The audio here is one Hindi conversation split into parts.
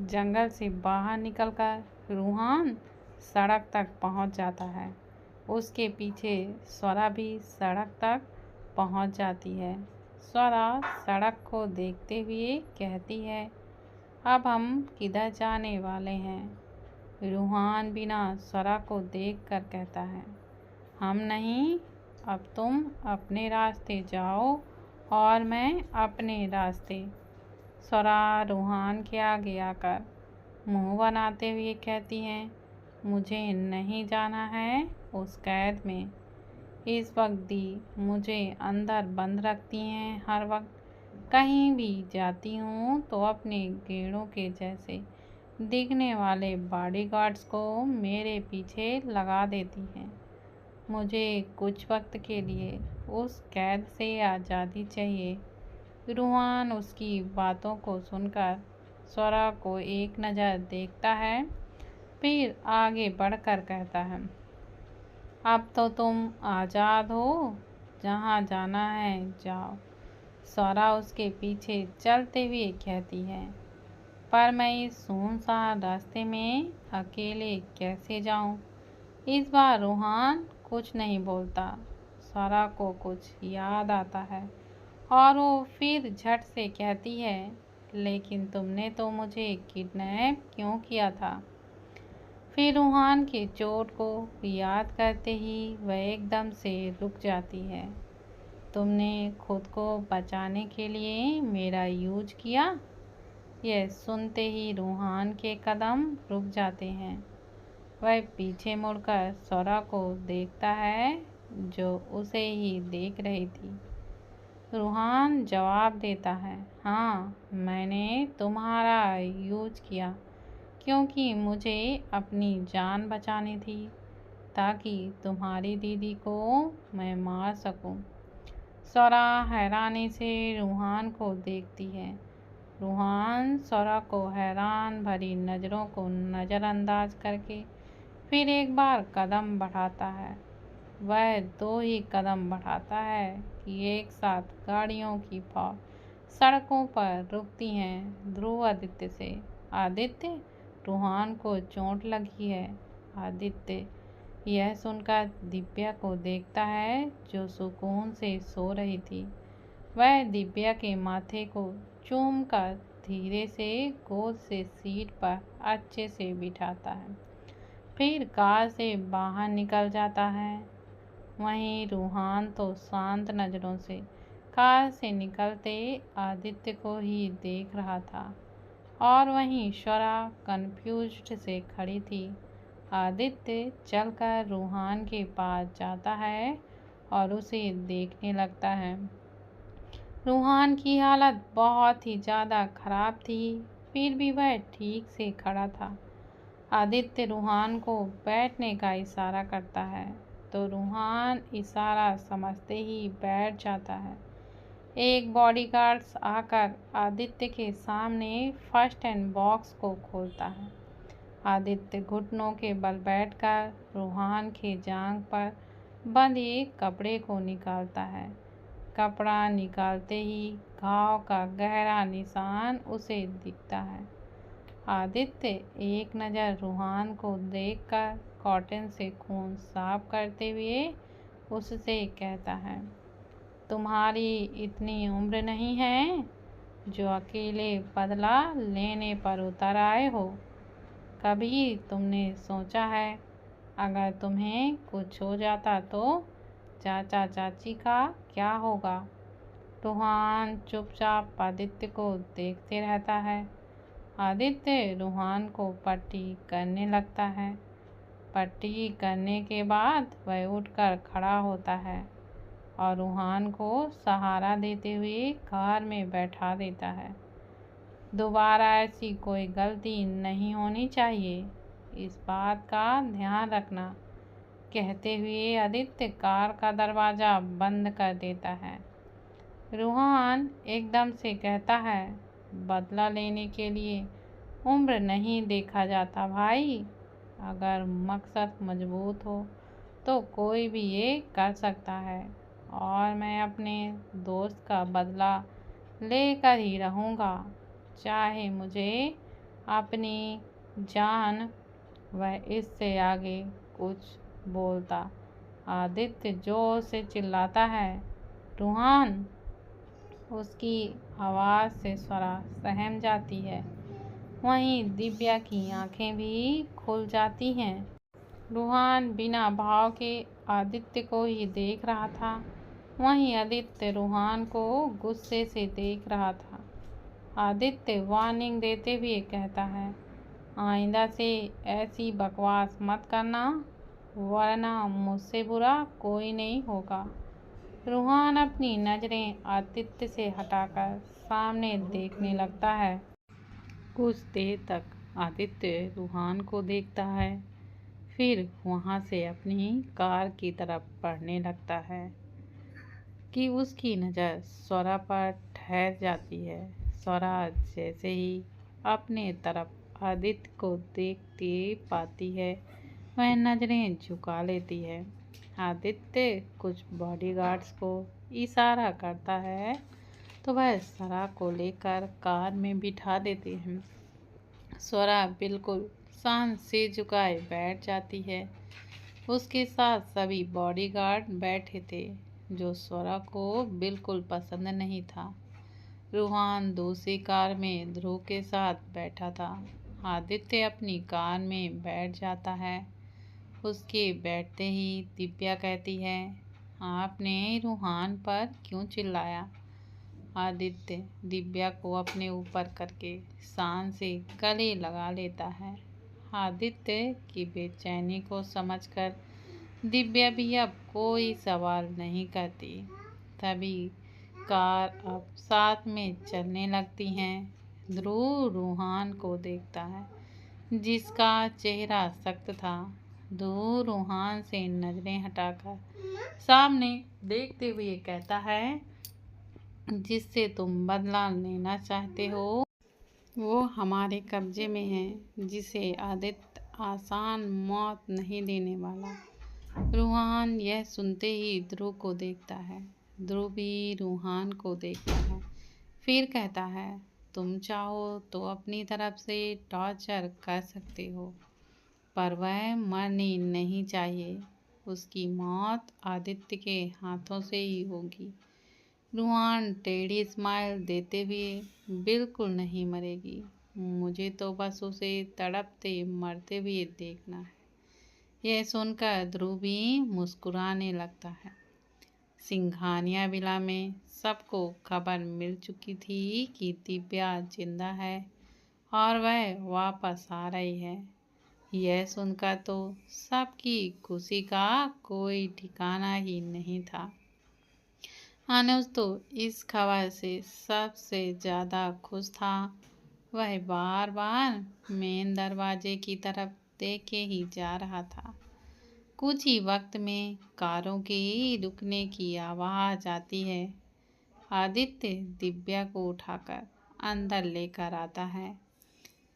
जंगल से बाहर निकलकर रूहान सड़क तक पहुंच जाता है। उसके पीछे स्वरा भी सड़क तक पहुंच जाती है। स्वरा सड़क को देखते हुए कहती है, अब हम किधर जाने वाले हैं? रूहान बिना स्वरा को देखकर कहता है, हम नहीं, अब तुम अपने रास्ते जाओ और मैं अपने रास्ते। स्वरा रूहान के आगे आकर मुंह बनाते हुए कहती है, मुझे नहीं जाना है उस कैद में। इस वक्त भी मुझे अंदर बंद रखती हैं। हर वक्त कहीं भी जाती हूँ तो अपने गेड़ों के जैसे दिखने वाले बॉडीगार्ड्स को मेरे पीछे लगा देती हैं। मुझे कुछ वक्त के लिए उस कैद से आज़ादी चाहिए। रूहान उसकी बातों को सुनकर स्वरा को एक नज़र देखता है, फिर आगे बढ़कर कहता है, अब तो तुम आज़ाद हो, जहाँ जाना है जाओ। स्वरा उसके पीछे चलते हुए कहती है, पर मैं इस सुनसान रास्ते में अकेले कैसे जाऊं? इस बार रूहान कुछ नहीं बोलता। स्वरा को कुछ याद आता है और वो फिर झट से कहती है, लेकिन तुमने तो मुझे किडनैप क्यों किया था? फिर रूहान की चोट को याद करते ही वह एकदम से रुक जाती है। तुमने खुद को बचाने के लिए मेरा यूज किया? यह सुनते ही रूहान के कदम रुक जाते हैं। वह पीछे मुड़कर स्वरा को देखता है, जो उसे ही देख रही थी। रूहान जवाब देता है, हाँ, मैंने तुम्हारा यूज किया क्योंकि मुझे अपनी जान बचानी थी, ताकि तुम्हारी दीदी को मैं मार सकूं। स्वरा हैरानी से रूहान को देखती है। रूहान स्वरा को हैरान भरी नज़रों को नज़रअंदाज करके फिर एक बार कदम बढ़ाता है। वह दो ही कदम बढ़ाता है कि एक साथ गाड़ियों की फौज सड़कों पर रुकती हैं। ध्रुव आदित्य से, आदित्य, रूहान को चोट लगी है। आदित्य यह सुनकर दिव्या को देखता है, जो सुकून से सो रही थी। वह दिव्या के माथे को चूमकर धीरे से गोद से सीट पर अच्छे से बिठाता है, फिर कार से बाहर निकल जाता है। वहीं रूहान तो शांत नज़रों से कार से निकलते आदित्य को ही देख रहा था, और वहीं स्वरा कन्फ्यूज्ड से खड़ी थी। आदित्य चलकर रूहान के पास जाता है और उसे देखने लगता है। रूहान की हालत बहुत ही ज़्यादा खराब थी, फिर भी वह ठीक से खड़ा था। आदित्य रूहान को बैठने का इशारा करता है, तो रूहान इशारा समझते ही बैठ जाता है। एक बॉडीगार्ड आकर आदित्य के सामने फर्स्ट एड बॉक्स को खोलता है। आदित्य घुटनों के बल बैठकर रूहान के जांघ पर बंधे कपड़े को निकालता है। कपड़ा निकालते ही घाव का गहरा निशान उसे दिखता है। आदित्य एक नज़र रूहान को देखकर कॉटन से खून साफ करते हुए उससे कहता है, तुम्हारी इतनी उम्र नहीं है जो अकेले बदला लेने पर उतर आए हो। कभी तुमने सोचा है, अगर तुम्हें कुछ हो जाता तो चाचा चाची का क्या होगा? रूहान चुपचाप आदित्य को देखते रहता है। आदित्य रूहान को पट्टी करने लगता है। पट्टी करने के बाद वह उठकर खड़ा होता है और रूहान को सहारा देते हुए कार में बैठा देता है। दोबारा ऐसी कोई गलती नहीं होनी चाहिए, इस बात का ध्यान रखना, कहते हुए आदित्य कार का दरवाज़ा बंद कर देता है। रूहान एकदम से कहता है, बदला लेने के लिए उम्र नहीं देखा जाता भाई। अगर मकसद मजबूत हो तो कोई भी ये कर सकता है, और मैं अपने दोस्त का बदला लेकर ही रहूँगा, चाहे मुझे अपनी जान। वह इससे आगे कुछ बोलता, आदित्य जोर से चिल्लाता है, रूहान। उसकी आवाज़ से स्वरा सहम जाती है। वहीं दिव्या की आंखें भी खुल जाती हैं। रूहान बिना भाव के आदित्य को ही देख रहा था। वहीं आदित्य रूहान को गुस्से से देख रहा था। आदित्य वार्निंग देते हुए कहता है, आइंदा से ऐसी बकवास मत करना, वरना मुझसे बुरा कोई नहीं होगा। रूहान अपनी नज़रें आदित्य से हटाकर सामने देखने लगता है। कुछ देर तक आदित्य रूहान को देखता है, फिर वहाँ से अपनी कार की तरफ बढ़ने लगता है कि उसकी नज़र स्वरा पर ठहर जाती है। स्वरा जैसे ही अपने तरफ आदित्य को देखते पाती है, वह नज़रें झुका लेती है। आदित्य कुछ बॉडीगार्ड्स को इशारा करता है तो वह स्वरा को लेकर कार में बिठा देते हैं। स्वरा बिल्कुल शांत से झुकाए बैठ जाती है। उसके साथ सभी बॉडीगार्ड बैठे थे, जो स्वरा को बिल्कुल पसंद नहीं था। रूहान दूसरी कार में ध्रुव के साथ बैठा था। आदित्य अपनी कार में बैठ जाता है। उसके बैठते ही दिव्या कहती है, आपने रूहान पर क्यों चिल्लाया? आदित्य दिव्या को अपने ऊपर करके शान से गले लगा लेता है। आदित्य की बेचैनी को समझकर दिव्या भी अब कोई सवाल नहीं करती। तभी कार अब साथ में चलने लगती हैं। ध्रुव रूहान को देखता है, जिसका चेहरा सख्त था। ध्रुव रूहान से नजरें हटाकर सामने देखते हुए कहता है, जिससे तुम बदला लेना चाहते हो वो हमारे कब्जे में है, जिसे आदित्य आसान मौत नहीं देने वाला। रूहान यह सुनते ही ध्रुव को देखता है। ध्रुव भी रूहान को देखता है, फिर कहता है, तुम चाहो तो अपनी तरफ से टॉर्चर कर सकते हो, पर वह मरनी नहीं चाहिए। उसकी मौत आदित्य के हाथों से ही होगी। रूहान टेढ़ी स्माइल देते हुए, बिल्कुल नहीं मरेगी। मुझे तो बस उसे तड़पते मरते हुए देखना है। यह सुनकर ध्रुव भी मुस्कुराने लगता है। सिंघानिया विला में सबको खबर मिल चुकी थी कि दिव्या जिंदा है और वह वापस आ रही है। यह सुनकर तो सबकी खुशी का कोई ठिकाना ही नहीं था। अनुज तो इस खबर से सबसे ज़्यादा खुश था। वह बार बार मेन दरवाजे की तरफ देखे ही जा रहा था। कुछ ही वक्त में कारों के रुकने की आवाज़ आती है। आदित्य दिव्या को उठाकर अंदर लेकर आता है।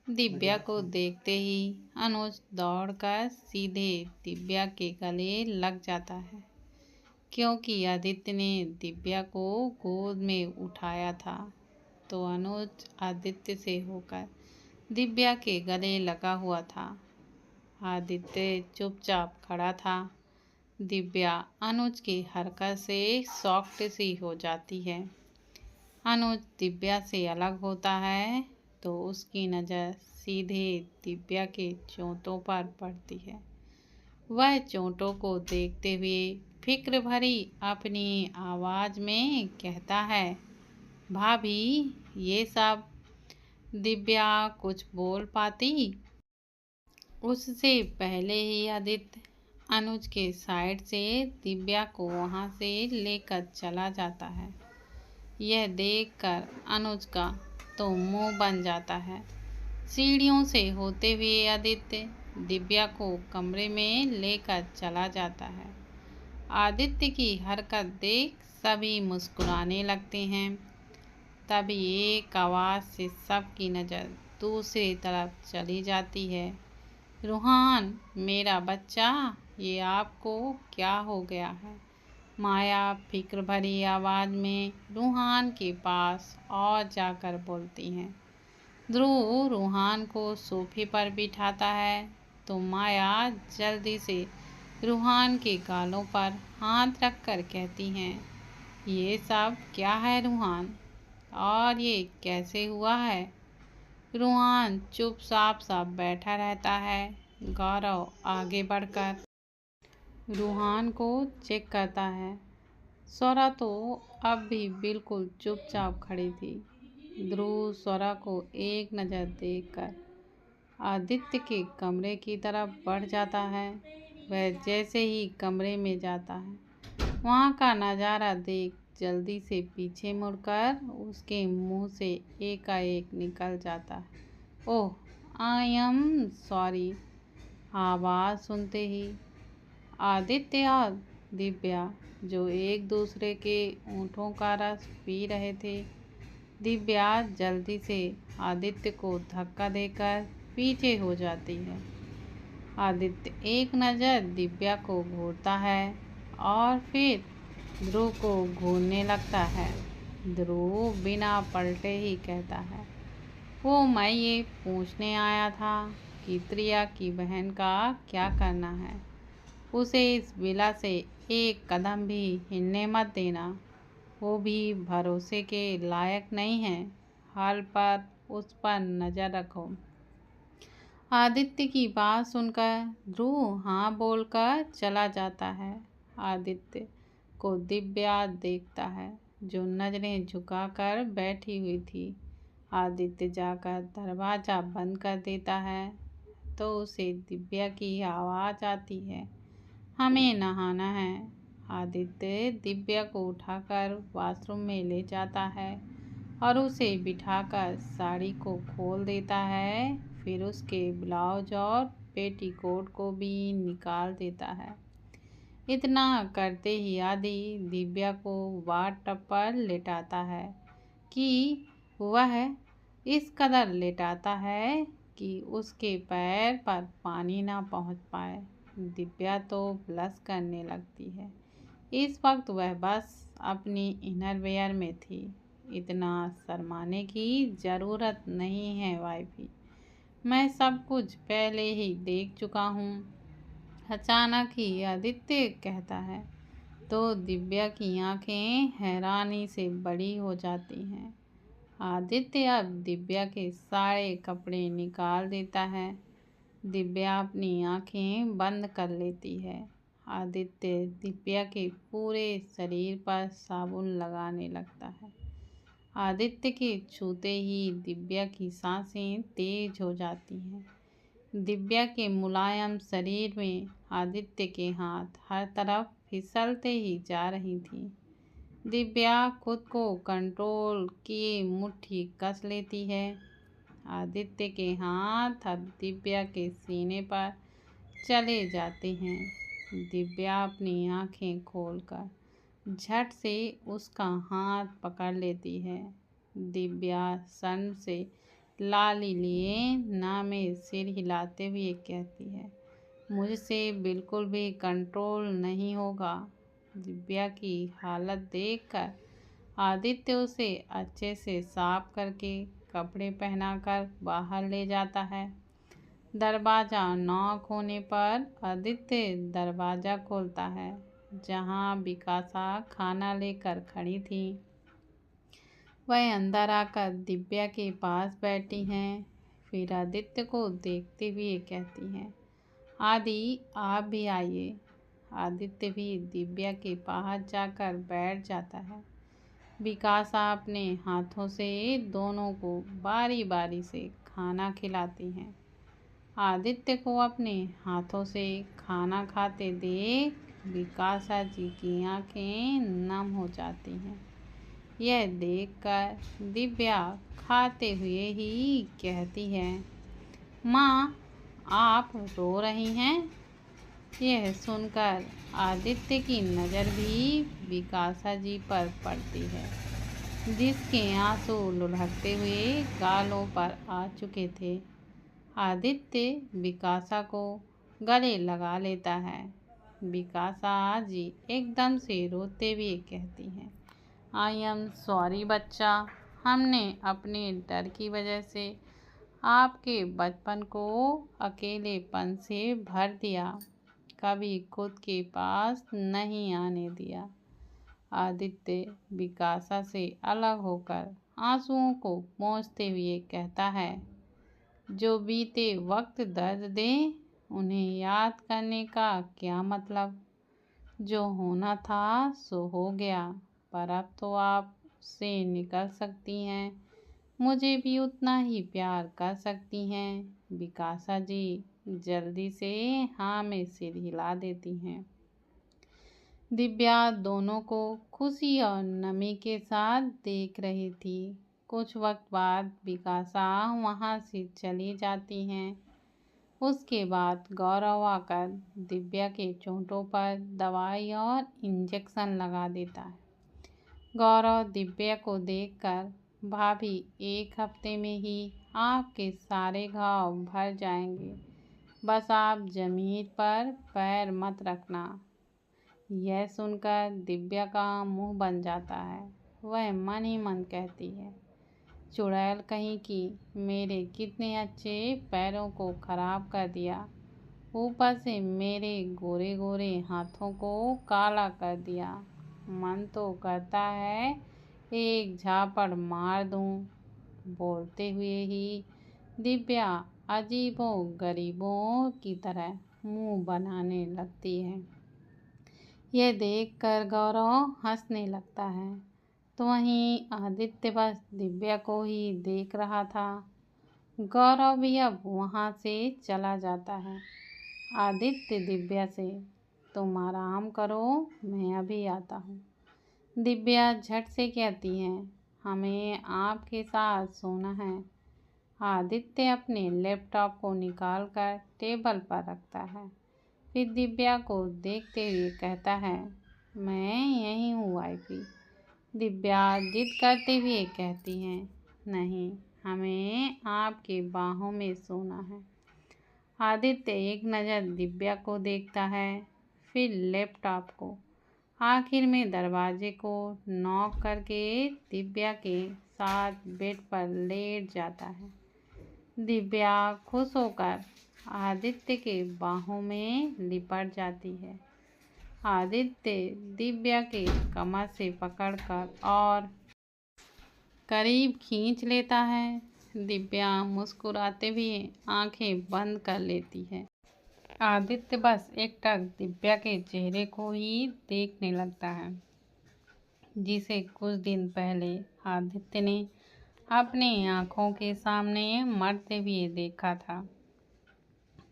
दिव्या को देखते ही अनुज दौड़कर सीधे दिव्या के गले लग जाता है, क्योंकि आदित्य ने दिव्या को गोद में उठाया था। तो अनुज आदित्य से होकर दिव्या के गले लगा हुआ था। आदित्य चुपचाप खड़ा था। दिव्या अनुज की हरकत से शॉक्ड सी हो जाती है। अनुज दिव्या से अलग होता है तो उसकी नज़र सीधे दिव्या के चोटों पर पड़ती है। वह चोटों को देखते हुए फिक्र भरी अपनी आवाज़ में कहता है, भाभी ये सब। दिव्या कुछ बोल पाती उससे पहले ही आदित्य अनुज के साइड से दिव्या को वहाँ से लेकर चला जाता है। यह देखकर अनुज का तो मुंह बन जाता है। सीढ़ियों से होते हुए आदित्य दिव्या को कमरे में लेकर चला जाता है। आदित्य की हरकत देख सभी मुस्कुराने लगते हैं। तभी एक आवाज़ से सबकी नज़र दूसरी तरफ चली जाती है। रूहान मेरा बच्चा, ये आपको क्या हो गया है? माया फिक्र भरी आवाज़ में रूहान के पास और जाकर बोलती हैं। ध्रुव रूहान को सोफे पर बिठाता है तो माया जल्दी से रूहान के गालों पर हाथ रखकर कहती हैं, ये सब क्या है रूहान, और ये कैसे हुआ है। रूहान चुपचाप सा बैठा रहता है। गौरव आगे बढ़कर रूहान को चेक करता है। स्वरा तो अब भी बिल्कुल चुपचाप खड़ी थी। ध्रुव स्वरा को एक नज़र देखकर आदित्य के कमरे की तरफ बढ़ जाता है। वह जैसे ही कमरे में जाता है, वहाँ का नज़ारा देख जल्दी से पीछे मुड़कर उसके मुंह से एकाएक निकल जाता है, ओह आई एम सॉरी। आवाज़ सुनते ही आदित्य और दिव्या, जो एक दूसरे के ऊँटों का रस पी रहे थे, दिव्या जल्दी से आदित्य को धक्का देकर पीछे हो जाती है। आदित्य एक नज़र दिव्या को घूरता है और फिर ध्रुव को घूरने लगता है। ध्रुव बिना पलटे ही कहता है, वो मैं ये पूछने आया था कि त्रिया की बहन का क्या करना है। उसे इस विला से एक कदम भी हिलने मत देना। वो भी भरोसे के लायक नहीं है। हाल पर उस पर नज़र रखो। आदित्य की बात सुनकर ध्रुव हाँ बोलकर चला जाता है। आदित्य को दिव्या देखता है, जो नज़रें झुकाकर बैठी हुई थी। आदित्य जाकर दरवाज़ा बंद कर देता है तो उसे दिव्या की आवाज़ आती है, हमें नहाना है। आदित्य दिव्या को उठाकर वॉशरूम में ले जाता है और उसे बिठाकर साड़ी को खोल देता है, फिर उसके ब्लाउज और पेटीकोट को भी निकाल देता है। इतना करते ही आदि दिव्या को बाथटब पर लेटाता है कि वह इस कदर लेटाता है कि उसके पैर पर पानी ना पहुंच पाए। दिव्या तो ब्लश करने लगती है। इस वक्त वह बस अपनी इनरवेयर में थी। इतना शर्माने की ज़रूरत नहीं है वाइफी, मैं सब कुछ पहले ही देख चुका हूँ। अचानक ही आदित्य कहता है तो दिव्या की आंखें हैरानी से बड़ी हो जाती हैं। आदित्य अब दिव्या के सारे कपड़े निकाल देता है। दिव्या अपनी आंखें बंद कर लेती है। आदित्य दिव्या के पूरे शरीर पर साबुन लगाने लगता है। आदित्य के छूते ही दिव्या की सांसें तेज हो जाती हैं। दिव्या के मुलायम शरीर में आदित्य के हाथ हर तरफ फिसलते ही जा रही थी। दिव्या खुद को कंट्रोल किए मुट्ठी कस लेती है। आदित्य के हाथ अब दिव्या के सीने पर चले जाते हैं। दिव्या अपनी आंखें खोलकर झट से उसका हाथ पकड़ लेती है। दिव्या सन से लाली लिए नामे सिर हिलाते हुए कहती है, मुझसे बिल्कुल भी कंट्रोल नहीं होगा। दिव्या की हालत देखकर आदित्य उसे अच्छे से साफ करके कपड़े पहनाकर बाहर ले जाता है। दरवाज़ा नॉक होने पर आदित्य दरवाज़ा खोलता है, जहाँ विकासा खाना लेकर खड़ी थी। वह अंदर आकर दिव्या के पास बैठी हैं। फिर आदित्य को देखते हुए कहती हैं, आदि आप भी आइए। आदित्य भी दिव्या के पास जाकर बैठ जाता है। विकासा अपने हाथों से दोनों को बारी बारी से खाना खिलाती हैं। आदित्य को अपने हाथों से खाना खाते देख विकासा जी की आंखें नम हो जाती हैं। यह देखकर दिव्या खाते हुए ही कहती है, माँ आप रो रही हैं। यह सुनकर आदित्य की नज़र भी विकासा जी पर पड़ती है, जिसके आंसू लुढ़कते हुए गालों पर आ चुके थे। आदित्य विकासा को गले लगा लेता है। विकासा जी एकदम से रोते हुए कहती हैं, आई एम सॉरी बच्चा, हमने अपने डर की वजह से आपके बचपन को अकेलेपन से भर दिया, कभी खुद के पास नहीं आने दिया। आदित्य विकासा से अलग होकर आंसुओं को पोंछते हुए कहता है, जो बीते वक्त दर्द दे उन्हें याद करने का क्या मतलब। जो होना था सो हो गया, पर अब तो आप से निकल सकती हैं, मुझे भी उतना ही प्यार कर सकती हैं। विकासा जी जल्दी से हाँ में सिर हिला देती हैं। दिव्या दोनों को खुशी और नमी के साथ देख रही थी। कुछ वक्त बाद विकासा वहाँ से चली जाती हैं। उसके बाद गौरव आकर दिव्या के चोटों पर दवाई और इंजेक्शन लगा देता है। गौरव दिव्या को देखकर, भाभी 1 हफ्ते में ही आपके सारे घाव भर जाएंगे, बस आप जमीन पर पैर मत रखना। यह सुनकर दिव्या का मुंह बन जाता है। वह मन ही मन कहती है, चुड़ैल कहीं की, मेरे कितने अच्छे पैरों को खराब कर दिया, ऊपर से मेरे गोरे गोरे हाथों को काला कर दिया। मन तो करता है एक झापड़ मार दूं। बोलते हुए ही दिव्या अजीबों गरीबों की तरह मुंह बनाने लगती है। यह देखकर गौरव हंसने लगता है, तो वहीं आदित्य बस दिव्या को ही देख रहा था। गौरव भी अब वहाँ से चला जाता है। आदित्य दिव्या से, तुम आराम करो, मैं अभी आता हूँ। दिव्या झट से कहती है, हमें आपके साथ सोना है। आदित्य अपने लैपटॉप को निकालकर टेबल पर रखता है, फिर दिव्या को देखते हुए कहता है, मैं यही हूँ वाइफी। दिव्या जिद करते हुए कहती है, नहीं, हमें आपके बाहों में सोना है। आदित्य एक नज़र दिव्या को देखता है, फिर लैपटॉप को, आखिर में दरवाजे को नॉक करके दिव्या के साथ बेड पर लेट जाता है। दिव्या खुश होकर आदित्य के बाहों में लिपट जाती है। आदित्य दिव्या के कमर से पकड़कर और करीब खींच लेता है। दिव्या मुस्कुराते हुए आंखें बंद कर लेती है। आदित्य बस एकटक दिव्या के चेहरे को ही देखने लगता है, जिसे कुछ दिन पहले आदित्य ने अपनी आंखों के सामने मरते हुए देखा था।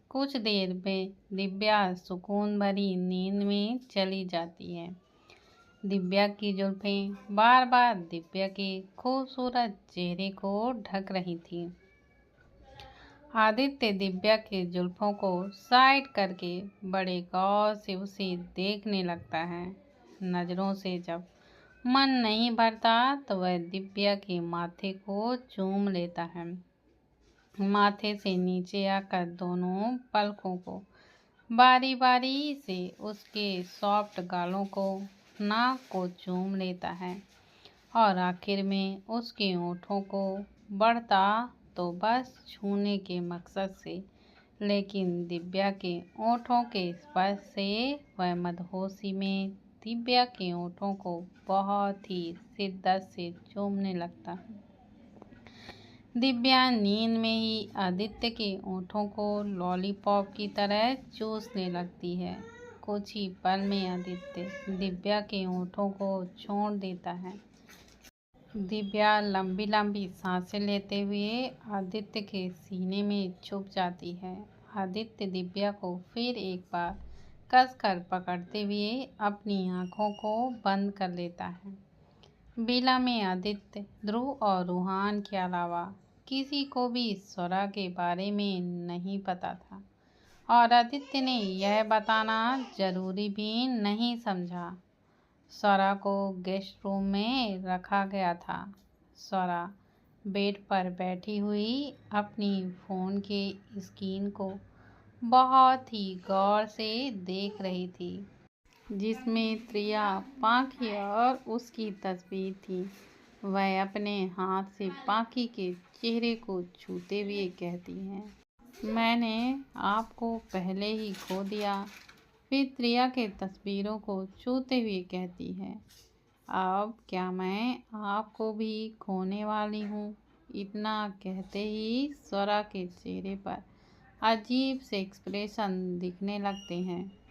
कुछ देर में दिव्या सुकून भरी नींद में चली जाती है। दिव्या की जुल्फें बार बार दिव्या के खूबसूरत चेहरे को ढक रही थी। आदित्य दिव्या के जुल्फों को साइड करके बड़े गौर से उसे देखने लगता है। नज़रों से जब मन नहीं भरता तो वह दिव्या के माथे को चूम लेता है। माथे से नीचे आकर दोनों पलकों को बारी बारी से उसके सॉफ्ट गालों को, नाक को चूम लेता है और आखिर में उसके होठों को, बढ़ता तो बस छूने के मकसद से, लेकिन दिव्या के होठों के स्पर्श से वह मदहोशी में दिव्या के होठों को बहुत ही शिद्दत से चूमने लगता है। दिव्या नींद में ही आदित्य के होठों को लॉलीपॉप की तरह चूसने लगती है। कुछ ही पल में आदित्य दिव्या के होठों को छोड़ देता है। दिव्या लंबी लंबी सांसें लेते हुए आदित्य के सीने में छुप जाती है। आदित्य दिव्या को फिर एक बार कसकर पकड़ते हुए अपनी आंखों को बंद कर लेता है। बेला में आदित्य, ध्रुव और रूहान के अलावा किसी को भी स्वरा के बारे में नहीं पता था और आदित्य ने यह बताना जरूरी भी नहीं समझा। स्वरा को गेस्ट रूम में रखा गया था। स्वरा बेड पर बैठी हुई अपनी फ़ोन के स्क्रीन को बहुत ही गौर से देख रही थी, जिसमें त्रिया, पाखी और उसकी तस्वीर थी। वह अपने हाथ से पाखी के चेहरे को छूते हुए कहती है, मैंने आपको पहले ही खो दिया। फिर त्रिया के तस्वीरों को छूते हुए कहती है, अब क्या मैं आपको भी खोने वाली हूँ। इतना कहते ही स्वरा के चेहरे पर अजीब से एक्सप्रेशन दिखने लगते हैं।